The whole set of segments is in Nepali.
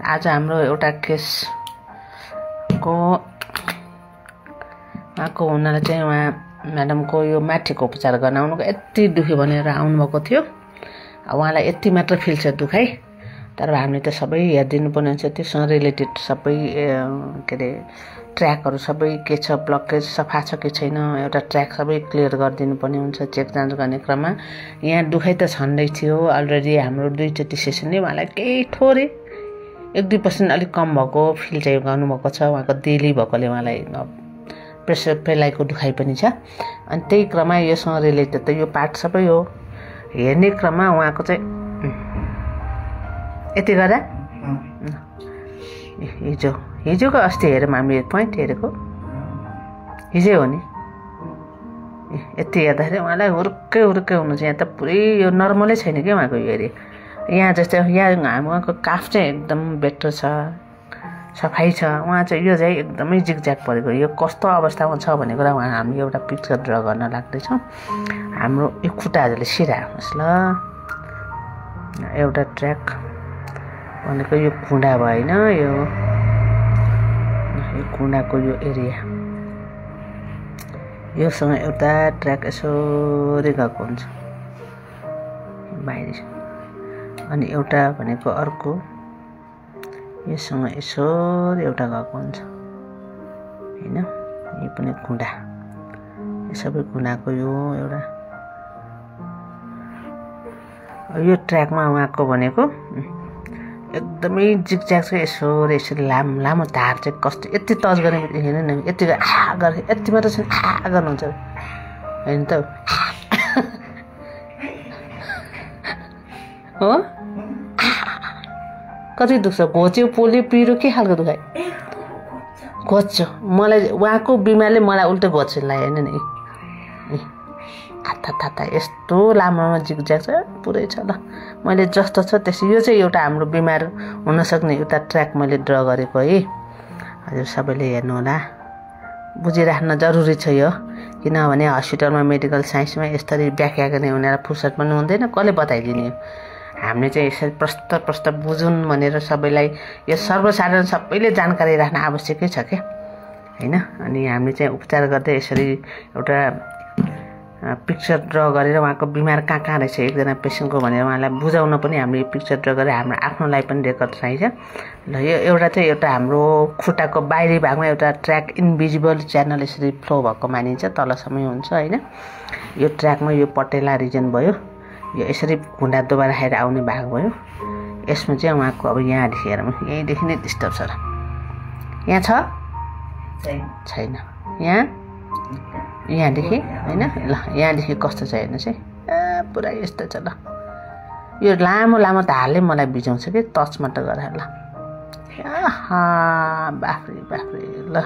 आज हाम्रो एउटा केस को आको हुनाले चाहिँ उहाँ म्याडमको यो माथिको उपचार गर्न आउनुको यति दुख्यो भनेर आउनुभएको थियो। उहाँलाई यति मात्र फिल छ दुखाइ, तर हामीले त सबै हेरिदिनु पर्ने हुन्छ। त्योसँग रिलेटेड सबै के अरे ट्र्याकहरू सबै के छ, ब्लकेज सफा छ कि छैन, एउटा ट्र्याक सबै क्लियर गरिदिनु पर्ने हुन्छ चेक जाँच गर्ने क्रममा। यहाँ दुखाइ त छँदै थियो अलरेडी, हाम्रो 2 चोटि सेसनले उहाँलाई केही थोरै 1-2% अलिक कम भएको फिल चाहिँ गर्नुभएको छ। उहाँको डेली भएकोले उहाँलाई प्रेसर पेलाइको दुखाइ पनि छ। अनि त्यही क्रममा योसँग रिलेटेड त यो पार्ट सबै हो। हेर्ने क्रममा उहाँको चाहिँ यति गर्दा हिजोको अस्ति हेरौँ हामीले पोइन्ट हेरेको हिजै हो नि। यति हेर्दाखेरि उहाँलाई हुर्कै हुनु चाहिँ यहाँ त पुरै यो नर्मलै छैन कि उहाँको यो एरिया। यहाँ जस्तै यहाँ उहाँको काफ चाहिँ एकदम बेटर छ, सफाइ छ। उहाँ चाहिँ यो चाहिँ एकदमै जिगज्याग परेको, यो कस्तो अवस्थामा छ भन्ने कुरा उहाँ हामी एउटा पिक्चर ड्र गर्न लाग्दैछौँ। हाम्रो यो खुट्टाहरूले सिधा आउनुहोस् ल। एउटा ट्र्याक भनेको यो खुँडा भएन, यो खुँडाको यो एरिया योसँग एउटा ट्र्याक यसरी गएको हुन्छ बाहिर, अनि एउटा भनेको अर्को योसँग यसरी एउटा गएको हुन्छ हैन। यो पनि खुँडा, यो सबै खुँडाको यो एउटा यो ट्र्याकमा उहाँको भनेको एकदमै जिगज्याग छ। यसरी लामो धार चाहिँ कस्तो यति टच गर्ने हेर्नु न, यति गरे यति मात्र छ गर्नुहुन्छ होइन त हो। कति दुख्छ, घोच्यो पोल्यो पिरो के खालको दुखाइ घोच्छ। मलाई उहाँको बिमारले मलाई उल्टो घोच्छ लाग्यो होइन नि। थाहा यस्तो लामोमा जिगज्याग छ पुरै छ ल। मैले जस्तो छ त्यसै यो चाहिँ एउटा हाम्रो बिमार हुनसक्ने एउटा ट्र्याक मैले ड्र गरेको है। हजुर सबैले हेर्नु होला, बुझिराख्न जरुरी छ यो, किनभने हस्पिटलमा मेडिकल साइन्समा यसरी व्याख्या गर्ने उनीहरूलाई फुर्सद पनि हुँदैन, कसले बताइदिने हो। हामीले चाहिँ यसरी प्रष्ट बुझुन् भनेर सबैलाई यो सर्वसाधारण सबैले जानकारी राख्न आवश्यकै छ क्या हैन। अनि हामीले चाहिँ उपचार गर्दै यसरी एउटा पिक्चर ड्र गरेर उहाँको बिमार कहाँ रहेछ एकजना पेसेन्टको भनेर उहाँलाई बुझाउन पनि हामीले पिक्चर ड्र गरेर हाम्रो आफ्नोलाई पनि रेकर्ड चाहिन्छ ल। यो एउटा चाहिँ एउटा हाम्रो खुट्टाको बाहिरी भागमा एउटा ट्र्याक इन्भिजिबल च्यानल यसरी फ्लो भएको मानिन्छ, तलसम्मै हुन्छ हैन। यो ट्र्याकमा यो पटेला रिजन भयो, यो यसरी खुँडा दोबारा खाएर आउने भाग भयो। यसमा चाहिँ उहाँको अब यहाँदेखि हेरौँ, यहीँदेखि नै डिस्टर्ब छ र यहाँ छ छैन, यहाँदेखि होइन ल, यहाँदेखि कस्तो छ हेर्नुहोस् है, पुरा यस्तो छ ल। यो लामो धारले मलाई बिजाउँछ कि टच मात्र गरेर ल। बाफ्रे ल।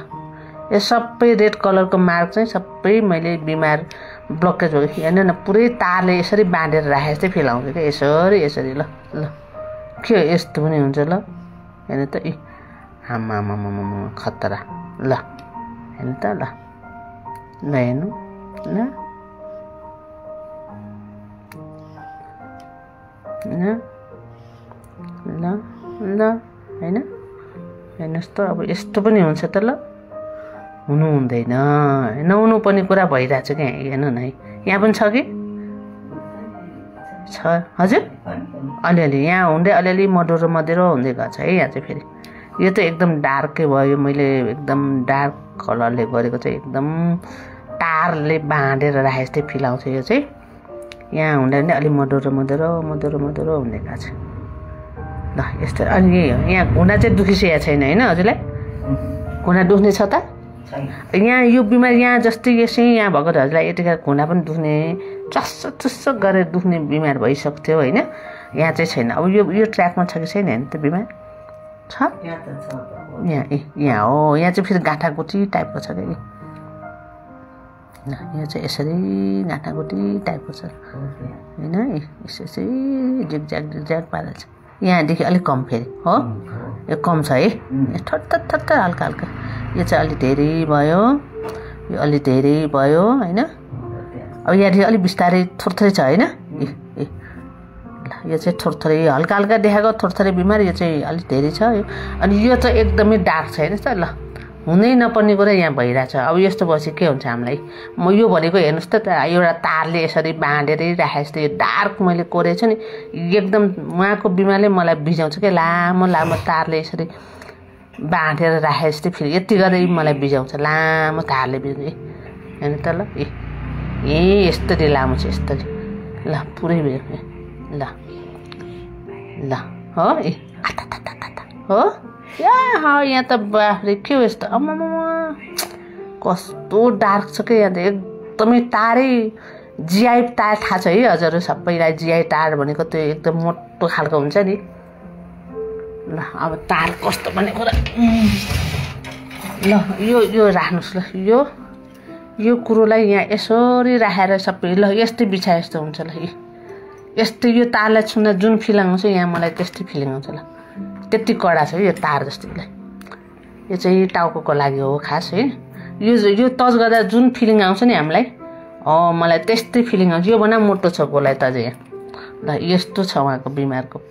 यो सबै रेड कलरको मार्क चाहिँ सबै मैले बिमार ब्लकेज हो कि हेर्नु न, पुरै तारले यसरी बाँधेर राखे जस्तै फिल आउँछ क्या यसरी ल। के यस्तो पनि हुन्छ ल हेर्नु त। आमा खतरा ल हेर्नु त ल हेर्नु ल होइन हेर्नुहोस् त। अब यस्तो पनि हुन्छ त ल, हुनु हुँदैन, नहुनु पनि कुरा भइरहेछ क्या। हेर्नु न है, यहाँ पनि छ कि छ हजुर, अलिअलि यहाँ हुँदै अलिअलि मधुरो हुँदै गएको छ है। यहाँ चाहिँ फेरि यो त एकदम डार्कै भयो, मैले एकदम डार्क कलरले गरेको चाहिँ एकदम तारले बाँधेर राखे जस्तै फिल आउँछ। यो चाहिँ यहाँ हुँदा नै अलिक मधुरो हुँदै गएको छ ल। यस्तो अनि यही हो, यहाँ घुँडा चाहिँ दुखिसकेको छैन होइन हजुरलाई? घुँडा दुख्ने छ त यहाँ? यो बिमार यहाँ जस्तै यसै यहाँ भएको त हजुरलाई यतिखेर घुँडा पनि दुख्ने चस्सो गरेर दुख्ने बिमार भइसक्थ्यो होइन। यहाँ चाहिँ छैन। अब यो ट्र्याकमा छ कि छैन हेर्नु त, बिमार छ यहाँ हो। यहाँ चाहिँ फेरि गाँठागुटी टाइपको छ क्या, यहाँ चाहिँ यसरी गाँठागुटी टाइपको छ होइन। यसै जिगज्याग पारेको छ। यहाँदेखि अलिक कम फेरि हो, यो कम छ है, थट्ट हल्का यो चाहिँ अलिक धेरै भयो, यो अलिक धेरै भयो होइन। अब यहाँदेखि अलिक बिस्तारै थोरै छ होइन। ल यो चाहिँ थोरै हल्का हल्का देखाएको थोरै बिमार यो चाहिँ अलिक धेरै छ अनि यो चाहिँ एकदमै डार्क छ हेर्नुहोस् त ल हुनै नपर्ने कुरा यहाँ भइरहेछ अब यस्तो भएपछि के हुन्छ हामीलाई म यो भनेको हेर्नुहोस् त एउटा तारले यसरी बाँधेरै राखेको जस्तो यो डार्क मैले कोरेको छु नि एकदम उहाँको बिमारले मलाई बिजाउँछ क्या लामो लामो तारले यसरी बाँधेर राखे जस्तै फेरि यति गरेर मलाई बिजाउँछ लामो तारले बिजाउँछ हेर्नु त ल यस्तरी लामो छ यस्तरी ल पुरै ल ल हो हो यहाँ त बाफ्रे के हो यस्तो आम्मामा कस्तो डार्क छ क्या यहाँ त एकदमै तारै जिआई तार थाहा छ है हजुर सबैलाई जिआई तार भनेको त्यो एकदम मोटो खालको हुन्छ नि ल अब तार कस्तो भनेको ल यो राख्नुहोस् ल यो कुरोलाई यहाँ यसरी राखेर सबै ल यस्तै बिछाए जस्तो हुन्छ ल यस्तै यो तारलाई छुँदा जुन फिलिङ आउँछ यहाँ मलाई त्यस्तै फिलिङ आउँछ ल त्यति कडा छ यो तार जस्तोलाई यो चाहिँ टाउको लागि हो खास है यो टच गर्दा जुन फिलिङ आउँछ नि हामीलाई मलाई त्यस्तै फिलिङ आउँछ यो भन्दा मोटो छ गोलाई त अझै ल यस्तो छ उहाँको बिमारको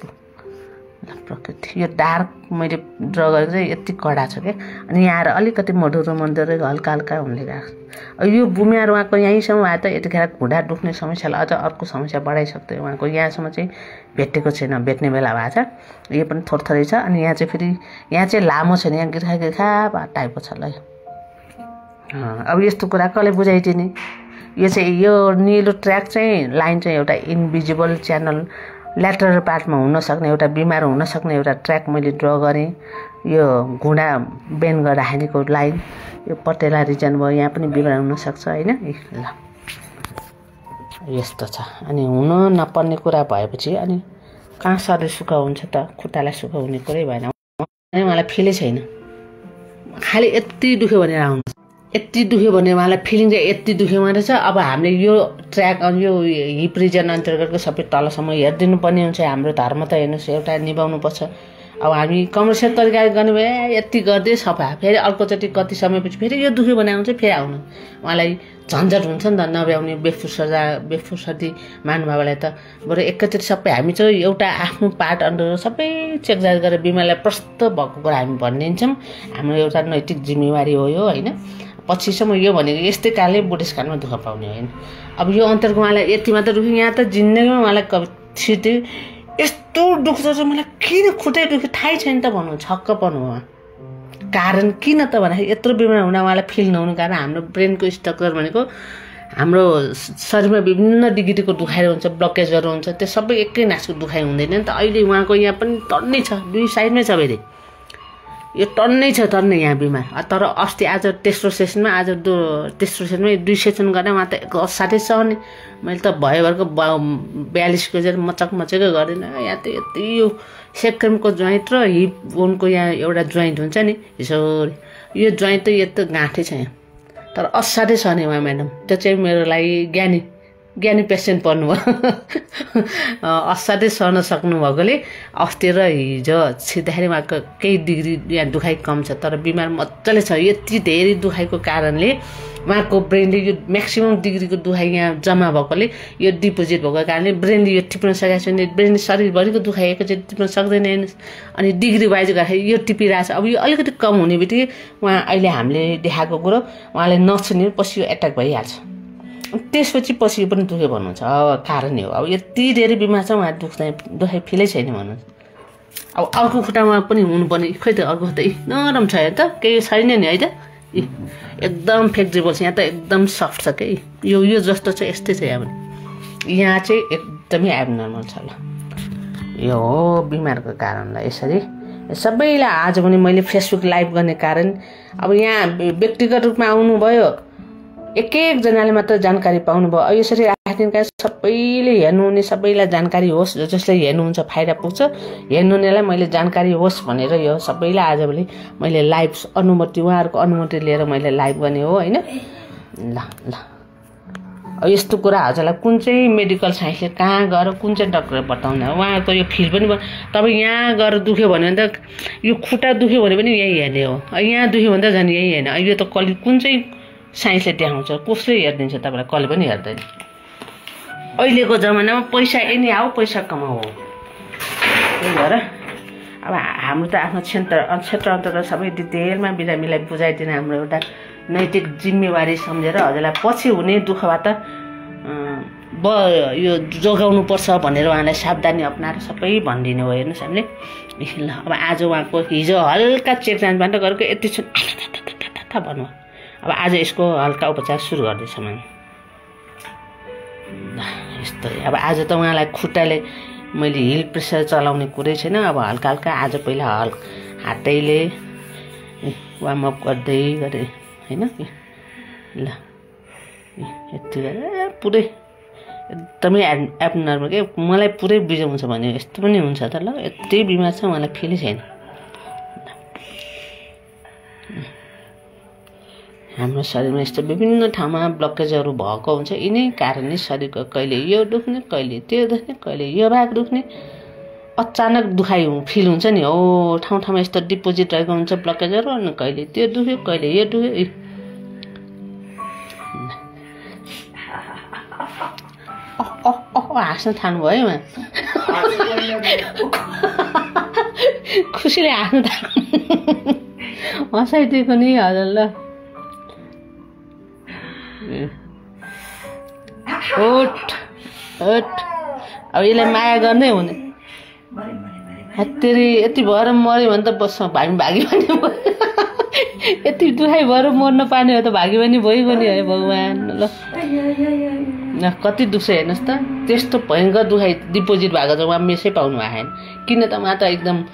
ल प्रकृति यो डार्क मैले ड्र गरेको चाहिँ यति कडा छ क्या अनि यहाँ आएर अलिकति मधुरो हल्का हल्का हुने गएको यो बिमार उहाँको यहीँसम्म आयो त यतिखेर घुँडा दुख्ने समस्यालाई अझ अर्को समस्या बढाइसक्थ्यो उहाँको यहाँसम्म चाहिँ भेटेको छैन भेट्ने बेला भएको छ यो पनि थोरै छ अनि यहाँ चाहिँ फेरि यहाँ चाहिँ लामो छ नि यहाँ गिर्खा टाइपको छ ल अब यस्तो कुरा कसले बुझाइदिने यो चाहिँ यो निलो ट्र्याक चाहिँ लाइन चाहिँ एउटा इन्भिजिबल च्यानल ल्याटरल पार्टमा हुनसक्ने एउटा बिमार हुनसक्ने एउटा ट्र्याक मैले ड्र गरेँ यो घुँडा बेन्ड गर्दाखेरिको लाइन यो पटेला रिजन भयो यहाँ पनि बिमार हुनसक्छ होइन ल यस्तो छ अनि हुन नपर्ने कुरा भएपछि अनि कहाँ शरीर सुख हुन्छ त खुट्टालाई सुख हुने कुरै भएन मलाई फिलै छैन खालि यति दुख्यो भनेर आउँछ यति दुख्यो भने उहाँलाई फिलिङ चाहिँ यति दुख्यो मात्रै छ अब हामीले यो ट्र्याक यो हिप रिजन अन्तर्गतको सबै तलसम्म हेरिदिनु पर्ने हुन्छ हाम्रो धर्म त हेर्नुहोस् एउटा निभाउनु पर्छ अब हामी कमर्सियल तरिकाले गर्ने भए यति गर्दै सफा फेरि अर्कोचोटि कति समयपछि फेरि यो दुख्यो भने आउँछ फेरि आउनु उहाँलाई झन्झट हुन्छ नि त नभ्याउने बेफुर्सदी महानुभावलाई त बरु एकैचोटि सबै हामी चाहिँ एउटा आफ्नो पार्ट अन्डर सबै चेकजाच गरेर बिमारलाई प्रष्ट भएको कुरा हामी भनिदिन्छौँ हाम्रो एउटा नैतिक जिम्मेवारी हो यो होइन पछिसम्म यो भनेको यस्तै कालले बुढेसकालमा दुःख पाउने होइन अब यो अन्तरको उहाँलाई यति मात्र दुख्यो यहाँ त जिन्दगीमा उहाँलाई छिटो यस्तो दुख्छ चाहिँ मलाई किन खुट्टै दुख्यो थाहै छैन त भन्नु छक्क पर्नु उहाँ कारण किन त भन्दाखेरि यत्रो बिमार हुँदा उहाँलाई फिल नहुनु कारण हाम्रो ब्रेनको स्ट्रक्चर भनेको हाम्रो शरीरमा विभिन्न डिग्रीको दुखाइ हुन्छ ब्लकेजहरू हुन्छ त्यो सबै एकै नासको दुखाइ हुँदैन नि त अहिले उहाँको यहाँ पनि टन्नै छ दुई साइडमै छ फेरि यो टन्नै छ टन्नै यहाँ बिमार तर अस्ति आज तेस्रो सेसनमै 2 सेसन गरेँ उहाँ त साथै सहने मैले त भयोभरको 42 केजी मचकै गर्दिनँ यहाँ त यति यो सेक्रमको जोइन्ट र हिप बोनको यहाँ एउटा जोइन्ट हुन्छ नि यसरी यो जोइन्ट त यत्रो गाँठै छ यहाँ तर असाध्यै छ नि उहाँ म्याडम त्यो चाहिँ मेरो लागि ज्ञानी पेसेन्ट पर्नुभयो असाध्यै सहन सक्नुभएकोले अस्ति र हिजो छिर्दाखेरि उहाँको केही डिग्री यहाँ दुखाइ कम छ तर बिमार मजाले छ यति धेरै दुखाइको कारणले उहाँको ब्रेनले यो म्याक्सिमम डिग्रीको दुखाइ यहाँ जम्मा भएकोले यो डिपोजिट भएको कारणले ब्रेनले यो टिप्न सकेको छैन ब्रेनले शरीरभरिको दुखाइ एकैचोटि टिप्न सक्दैन हेर्नुहोस् अनि डिग्री वाइज गर्दाखेरि यो टिपिरहेको छ अब यो अलिकति कम हुने बित्तिकै उहाँ अहिले हामीले देखाएको कुरो उहाँले नछुने पछि यो एट्याक भइहाल्छ त्यसपछि पछि पनि दुख्यो भन्नुहुन्छ कारण हो अब यति धेरै बिमार छ उहाँ दुखाइ फिलै छैन भन्नुहुन्छ अब अर्को खुट्टामा पनि हुनुपर्ने खोइ त अर्को खुट्टा नरम छ त केही छैन नि है त एकदम फ्लेक्सिबल छ यहाँ त एकदम सफ्ट छ के यो जस्तो छ यस्तै छ यहाँ पनि यहाँ चाहिँ एकदमै एबनर्मल छ ल यो हो बिमारको कारणलाई यसरी सबैलाई आज पनि मैले फेसबुक लाइभ गर्ने कारण अब यहाँ व्यक्तिगत रूपमा आउनुभयो एकजनाले मात्र जानकारी पाउनुभयो यसरी राखिदिनका सबैले हेर्नुहुने सबैलाई जानकारी होस् जसले हेर्नुहुन्छ फाइदा पुग्छ हेर्नुहुनेलाई मैले जानकारी होस् भनेर यो सबैलाई आजभोलि मैले लाइभ अनुमति उहाँहरूको अनुमति लिएर मैले लाइभ गर्ने हो होइन ल यस्तो कुरा हजुरलाई कुन चाहिँ मेडिकल साइन्सले कहाँ गएर कुन चाहिँ डक्टर बताउने उहाँहरूको यो फिल पनि तपाईँ यहाँ गएर दुख्यो भने त यो खुट्टा दुख्यो भने पनि यही हेर्ने हो यहाँ दुख्यो भने त झन् यही हेर्ने यो त कुन चाहिँ साइन्सले देखाउँछ कसले हेरिदिन्छ तपाईँलाई कसले पनि हेर्दैन अहिलेको जमानामा पैसा एनी आऊ पैसा कमाऊ हो। त्यही भएर अब हाम्रो त आफ्नो क्षेत्र अन्तर्गत सबै डिटेलमा बिरामीलाई बुझाइदिन हाम्रो एउटा नैतिक जिम्मेवारी सम्झेर हजुरलाई पछि हुने दुःखबाट यो जोगाउनु पर्छ भनेर उहाँलाई सावधानी अपनाएर सबै भनिदिनु भयो। हेर्नुहोस् हामीले ल अब आज उहाँको हिजो हल्का चेक जाँचबाट गरेको यति छु भन्नु। अब आज यसको हल्का उपचार सुरु गर्दैछ मैले। यस्तो अब आज त उहाँलाई खुट्टाले मैले हिल प्रेसर चलाउने कुरै छैन। अब हल्का हल्का आज पहिला हातैले वार्मअप गर्दै गरेँ होइन। ल यति गरेर पुरै एकदमै एब्नर्मल के मलाई पुरै बिजाउँछ भने यस्तो पनि हुन्छ त। ल यति बिमार छ मलाई फिलै छैन। हाम्रो शरीरमा यस्तो विभिन्न ठाउँमा ब्लकेजहरू भएको हुन्छ। यिनै कारणले शरीरको कहिले यो दुख्ने कहिले त्यो दुख्ने कहिले यो भाग दुख्ने अचानक दुखाइ फिल हुन्छ नि। हो ठाउँ ठाउँमा यस्तो डिपोजिट रहेको हुन्छ ब्लकेजहरू। अनि कहिले त्यो दुख्यो कहिले यो दुख्यो। हाँस्न थाल्नुभयो उहाँ खुसीले हाँस्नु थाल्नु हँसाइदिएको नि हजुर। ल अब यसलाई माया गर्नै हुने हत्तेरी यति भएर मऱ्यो भने त बस्छ हामी भागी पनि यति दुखाइ भएर मर्न पाने हो त भागी पनि भइगयो नि है भगवान्। ल कति दुख्छ हेर्नुहोस् त। त्यस्तो भयङ्कर दुखाइ डिपोजिट भएको छ उहाँ मेसै पाउनु आएन। किन त उहाँ त एकदम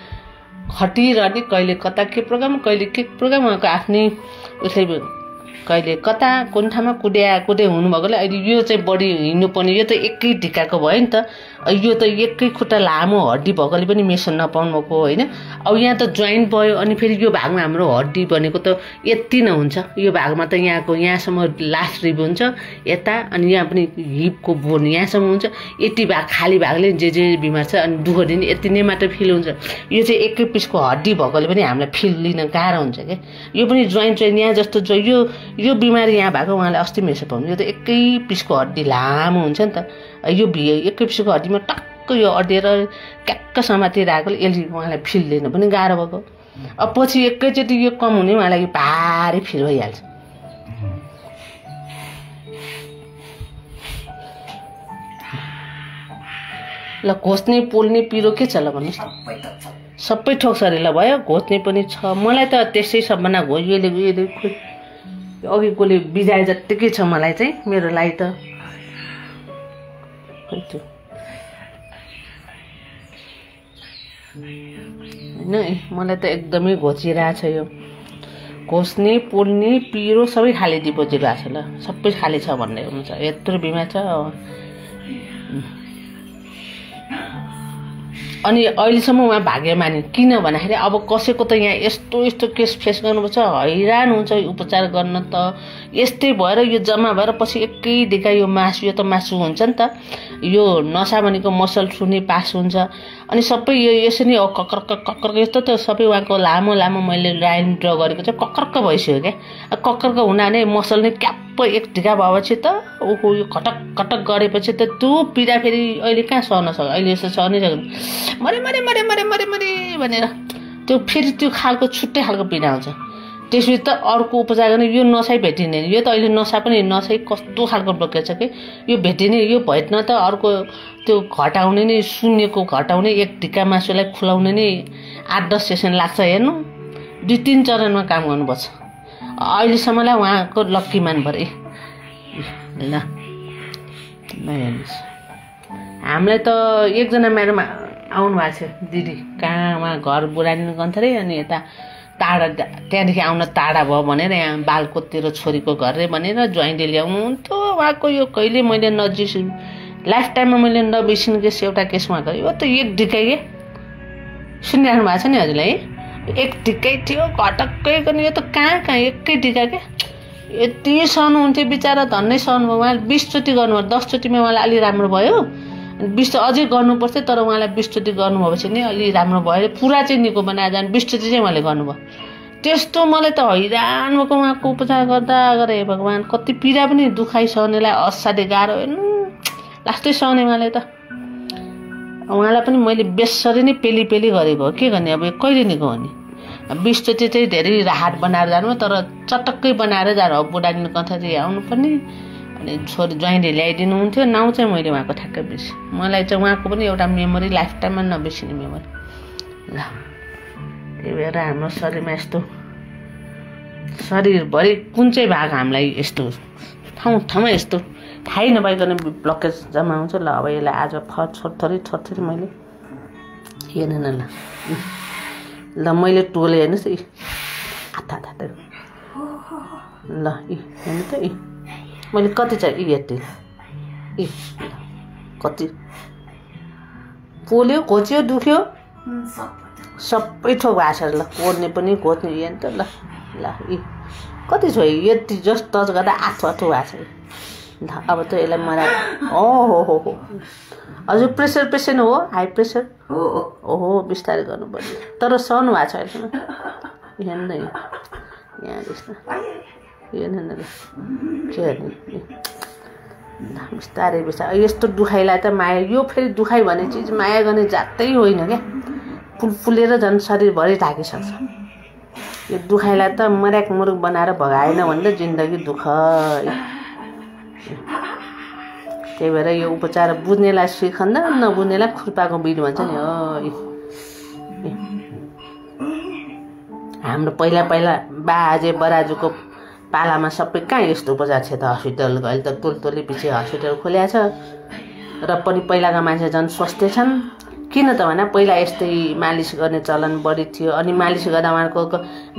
खटिरहने कहिले कता के प्रोग्राम कहिले के प्रोग्राम उहाँको आफ्नै उसले कहिले कता कुन ठाउँमा कुदे हुनुभएकोले अहिले यो चाहिँ बढी हिँड्नुपर्ने यो त एकै ढिकाको भयो नि त। यो त एकै खुट्टा लामो हड्डी भएकोले पनि मेसन नपाउनु भएको होइन। अब यहाँ त जोइन्ट भयो अनि फेरि यो भागमा हाम्रो हड्डी भनेको त यति नै हुन्छ। यो भागमा त यहाँको यहाँसम्म लास्ट रिब हुन्छ यता अनि यहाँ पनि हिपको बोन यहाँसम्म हुन्छ। यति भाग खाली भागले जे बिमार छ अनि दुःख दिने यति नै मात्र फिल हुन्छ। यो चाहिँ एकै पिसको हड्डी भएकोले पनि हामीलाई फिल लिन गाह्रो हुन्छ क्या। यो पनि जोइन्ट यहाँ जस्तो यो बिमारी यहाँ भएको उहाँले अस्ति मेसो पाउनु। यो त एकै पिसको हड्डी लामो हुन्छ नि त। यो एकै पिसको हड्डीमा टक्क यो अड्डिएर क्याक्क समातिरहेकोले यसले उहाँलाई फिल लिन पनि गाह्रो भएको। अब पछि एकैचोटि यो कम हुने उहाँलाई यो भारी फिल भइहाल्छ। ल घोच्ने पोल्ने पिरो के छ ल भन्नुहोस् त। सबै ठोक्छ अरे ल भयो। घोच्ने पनि छ मलाई त त्यसै सबभन्दा यसले अघिकोले बिजाए जत्तिकै छ मलाई चाहिँ मेरो लागि त होइन। मलाई त एकदमै घोचिरहेछ यो घोच्ने पोल्ने पिरो सबै खाली डिपोजिट भएको छ। ल सबै खाली छ भन्दै हुन्छ। यत्रो बिमार छ। अनि अहिलेसम्म उहाँ भाग्यमानी किन भन्दाखेरि अब कसैको त यहाँ यस्तो केस फेस गर्नुपर्छ हैरान हुन्छ उपचार गर्न त। यस्तै भएर यो जम्मा भएर पछि एकै दिका यो मासु यो त मासु हुन्छ नि त। यो नसा भनेको मसल छुने पास हुन्छ अनि सबै यो यसरी कक्कर यस्तो त सबै उहाँको लामो मैले लाइन ड्र गरेको चाहिँ कक्कर भइसक्यो क्या। कक्कर हुनाले मसल नै क्याप्प एक ढिका भएपछि त ओहो यो खटक गरेपछि त त्यो पीडा फेरि अहिले कहाँ सहन सक्छ। अहिले यस्तो सहनै सक्दैन। मरे भनेर त्यो फेरि त्यो खालको छुट्टै खालको पीडा हुन्छ। त्यसपछि त अर्को उपचार गर्ने यो नसै भेटिने। यो त अहिले नसा पनि नसै कस्तो खालको ब्लकेज छ कि यो भेटिने यो भेट्न त अर्को त्यो घटाउने नै शून्यको घटाउने एक ढिका मासुलाई खुलाउने नै 8-10 सेसन लाग्छ। हेर्नु 2-3 चरणमा काम गर्नुपर्छ। अहिलेसम्मलाई उहाँको लक्की मान भरे ल हेर्नुहोस्। हामीलाई त एकजना म्याडम आउनु भएको छ दिदी कहाँ उहाँ घर बुढानी गन्थरे अनि यता टाढा त्यहाँदेखि आउन टाढा भयो भनेर यहाँ बालको तेरो छोरीको घर रे भनेर ज्वाइँले ल्याउनु हुन्थ्यो। उहाँको यो कहिले मैले नजिर्छु लाइफ टाइममा मैले नबिर्सिनु केस एउटा केस उहाँको यो त एक ढिकै के सुनिराख्नु भएको छ नि हजुरलाई। एक ढिकै थियो घटक्कै गर्ने यो त कहाँ एकै ढिका के यति सहनुहुन्थ्यो बिचरा धन्नै सहनुभयो। उहाँले 20 चोटि गर्नुभयो 10 चोटिमा उहाँलाई अलि राम्रो भयो। 20 अझै गर्नुपर्छ तर उहाँलाई 20 चोटि गर्नुभएपछि नै अलि राम्रो भयो। पुरा चाहिँ निको बनाएर जानु 20 चोटि चाहिँ उहाँले गर्नुभयो। त्यस्तो मलाई त हैरान भएको उहाँको उपचार गर्दा गरे भगवान् कति पीडा पनि दुखाइ सहनेलाई असाध्यै गाह्रो। हेर्नु लास्टै साउनेमाले त उहाँलाई पनि मैले बेसरी नै पेली गरेको हो। के गर्ने अब कहिले निको हो नि 20 चोटि चाहिँ धेरै राहत बनाएर जानु तर चटक्कै बनाएर जानु। अब बुढानी कथा चाहिँ आउनु पर्ने अनि छोरी ज्वाइँले ल्याइदिनु हुन्थ्यो। नाउँ चाहिँ मैले उहाँको ठ्याक्कै बिर्सेँ। मलाई चाहिँ उहाँको पनि एउटा मेमोरी लाइफ टाइममा नबिर्सिने मेमोरी। ल त्यही भएर हाम्रो शरीरमा यस्तो शरीरभरि कुन चाहिँ भाग हामीलाई यस्तो ठाउँमा यस्तो थाहै नपाइकन ब्लकेज जम्मा हुन्छ। ल अब यसलाई आज छोरथरी मैले हेर्नु न ल मैले टोले हेर्नुहोस् त आथा ल हेर्नु त मैले कति चाहिँ हेर्थेँ कति पोल्यो घोच्यो दुख्यो सबै थोक भएको छ। ल कोर्ने पनि घोच्ने हेर्नु त ल कति छ यति जस्ट टच गर्दा आठो भएको छ। ल अब त यसलाई मलाई हो हजुर प्रेसर पेसेन्ट हो हाई प्रेसर ओहो बिस्तारै गर्नु पर्यो तर सहनु भएको छ अहिलेसम्म। हेर्नु यहाँ जस्तो हेर्नु न के हेर्ने बिस्तारै यस्तो दुखाइलाई त माया यो फेरि दुखाइ भन्ने चिज माया गर्ने जातै होइन क्या। फुलेर झन् शरीरभरि ढाकिसक्छ। यो दुखाइलाई त मर्याक मुरुक बनाएर भगाएन भने त जिन्दगी दुःख। त्यही भएर यो उपचार बुझ्नेलाई सिखन्दा नबुझ्नेलाई खुर्पाको बिड भन्छ नि। हाम्रो पहिला बाजे बराजुको पालामा सबै कहाँ यस्तो उपचार थियो त हस्पिटल अहिले त टोली पछि हस्पिटल खोल्या छ र पनि पहिलाका मान्छे झन् स्वस्थ छन्। किन त भने पहिला यस्तै मालिस गर्ने चलन बढी थियो। अनि मालिस गर्दा उहाँको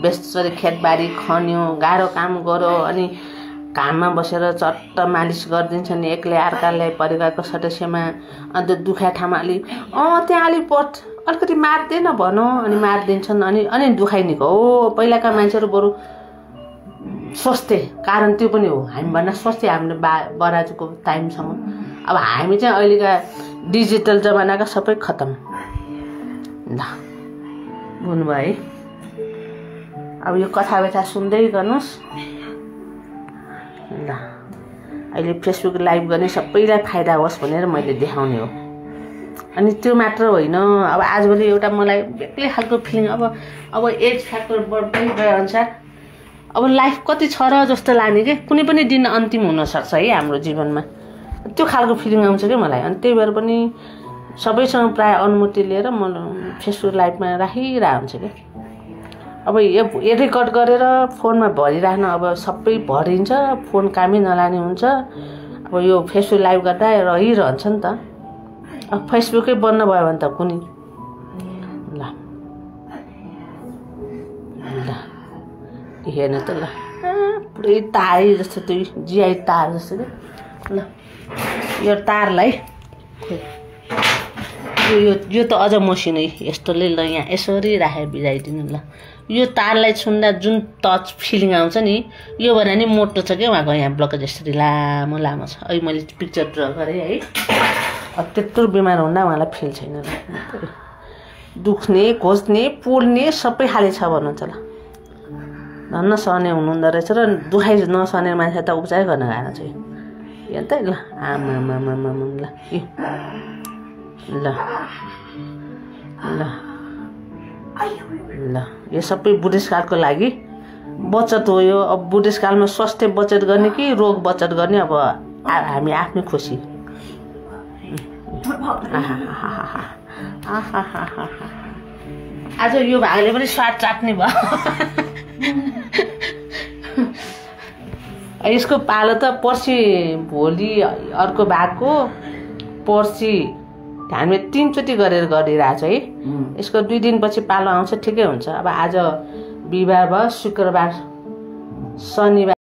बेसरी खेतबारी खन्यो गाह्रो काम गर्यो अनि घाममा बसेर चट्ट मालिस गरिदिन्छन् एक्लै अर्कालाई परिवारको सदस्यमा। अन्त दुखाइ ठाउँमा त्यहाँ अलिकति मार्दैन भनौँ अनि मारिदिन्छन् अनि दुखाइ निको हो। पहिलाका मान्छेहरू बरु स्वस्थ कारण त्यो पनि हो हामीभन्दा स्वस्थ हाम्रो बराजुको टाइमसम्म। अब हामी चाहिँ अहिलेका डिजिटल जमानाका सबै खतम। ल बुझ्नुभयो है। अब यो कथा सुन्दै गर्नुहोस्। ल अहिले फेसबुक लाइभ गर्ने सबैलाई फाइदा होस् भनेर मैले देखाउने हो। अनि त्यो मात्र होइन अब आजभोलि एउटा मलाई बेग्लै खालको फिलिङ अब एज फ्याक्टर बढ्दै गए अनुसार अब लाइफ कति छ र जस्तो लाग्ने के कुनै पनि दिन अन्तिम हुनसक्छ है हाम्रो जीवनमा त्यो खालको फिलिङ आउँछ क्या मलाई। अनि त्यही भएर पनि सबैसँग प्राय अनुमति लिएर म फेसबुक लाइभमा राखिरहेको हुन्छ क्या। अब यो रेकर्ड गरेर फोनमा भरिराख्न अब सबै भरिन्छ फोन कामै नलाने हुन्छ। अब यो फेसबुक लाइभ गर्दा रहिरहन्छ नि त। अब फेसबुकै बन्द भयो भने त कुनै ल हेर्नु त ल पुरै तारै जस्तो त्यो जिआई तार जस्तो क्या। ल यो तारलाई यो त अझ मसिनै यस्तोले ल यहाँ यसरी राखेर बिजाइदिनु। ल यो तारलाई छुन्दा जुन टच फिलिङ आउँछ नि यो भने नि मोटो छ क्या उहाँको यहाँ ब्लकेज यसरी लामो छ। अहिले मैले पिक्चर ड्र गरेँ है। अब त्यत्रो बिमार हुँदा उहाँलाई फिल छैन। दुख्ने खोज्ने पोल्ने सबै खाले छ भन्नुहुन्छ। ल धन्न सहने हुनुहुँदो रहेछ र दुखाइ नसहने मान्छे त उपचार गर्न गएको छ। यहाँ त ल आमा ल ल यो सबै बुढेसकालको लागि बचत हो। यो अब बुढेसकालमा स्वास्थ्य बचत गर्ने कि रोग बचत गर्ने अब हामी आफ्नै खुसी। आज यो भागले पनि स्वाद चाट्ने भयो। यसको पालो त पर्सि भोलि अर्को भागको पर्सि हामीले 3 चोटि गरेर गरिरहेको छ है। यसको 2 दिनपछि पालो आउँछ ठिकै हुन्छ। अब आज बिहिबार भयो शुक्रबार शनिबार